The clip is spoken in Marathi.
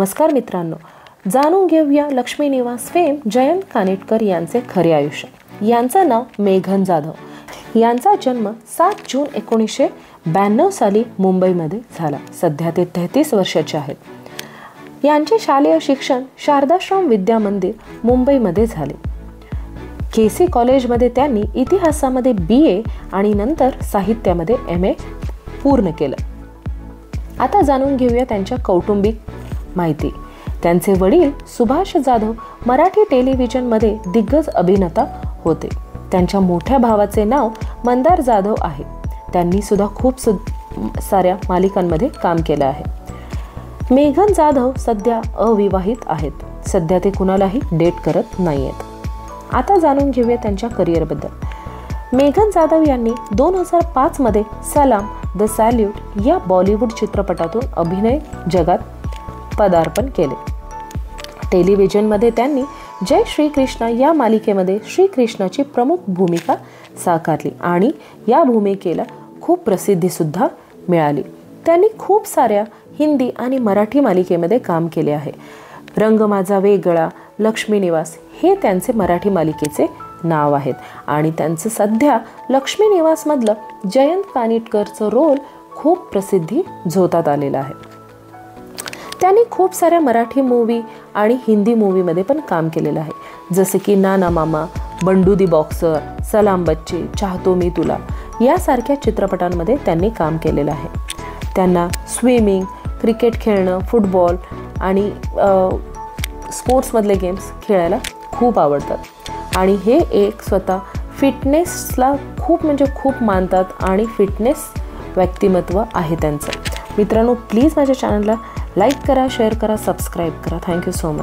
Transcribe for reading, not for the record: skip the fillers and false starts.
नमस्कार मित्रांनो, जाणून घेऊया लक्ष्मी निवास फेम जयंत कानिटकर यांचे खरे आयुष्य। यांचं नाव मेघन जाधव। यांचा जन्म 7 जून 1992 साली मुंबईमध्ये झाला। सध्या ते 33 वर्षाचे आहेत। यांचे शालेय शिक्षण शारदाश्रम विद्या मंदिर मुंबईमध्ये झाले। केसी कॉलेजमध्ये त्यांनी इतिहासामध्ये BA आणि नंतर साहित्यामध्ये MA पूर्ण केलं। आता जाणून घेऊया त्यांच्या कौटुंबिक माहिती। त्यांचे वडील सुभाष जाधव मराठी टेलिव्हिजनमध्ये दिग्गज अभिनेता होते। त्यांच्या मोठ्या भावाचे नाव मंदार जाधव आहे। त्यांनी सुद्धा खूप साऱ्या मालिकांमध्ये काम केलं आहे। मेघन जाधव सध्या अविवाहित आहेत। सध्या ते कुणालाही डेट करत नाहीयेत। आता जाणून घेऊया त्यांच्या करिअरबद्दल। मेघन जाधव यांनी 2005 मध्ये सलाम द सॅल्यूट या बॉलिवूड चित्रपटातून अभिनय जगात पदार्पण केले। टेलिव्हिजनमध्ये त्यांनी जय श्री कृष्ण या मालिकेमध्ये श्रीकृष्णाची प्रमुख भूमिका साकारली आणि या भूमिकेला खूप प्रसिद्धी सुद्धा मिळाली। त्यांनी खूप साऱ्या हिंदी आणि मराठी मालिकेमध्ये काम केले आहे। रंग माझा वेगळा, लक्ष्मी निवास हे त्यांचे मराठी मालिकेचे नाव आहेत आणि त्यांचं सध्या लक्ष्मी निवास मधलं जयंत कानिटकरचं रोल खूप प्रसिद्धी झोतात आलेला आहे। त्यांनी खूप साऱ्या मराठी मूवी आणि हिंदी मूवीमध्ये पण काम केलेलं आहे, जसे की नाना मामा, बंडू दी बॉक्सर, सलाम बच्चे, चाहतो मी तुला यासारख्या चित्रपटांमध्ये त्यांनी काम केलेलं आहे। त्यांना स्विमिंग, क्रिकेट खेळणं, फुटबॉल आणि स्पोर्ट्समधले गेम्स खेळायला खूप आवडतात आणि हे एक स्वतः फिटनेसला खूप मानतात आणि फिटनेस व्यक्तिमत्व आहे त्यांचं। मित्रांनो, प्लीज माझ्या चॅनलला लाईक करा, शेअर करा, सबस्क्राईब करा। Thank you so much.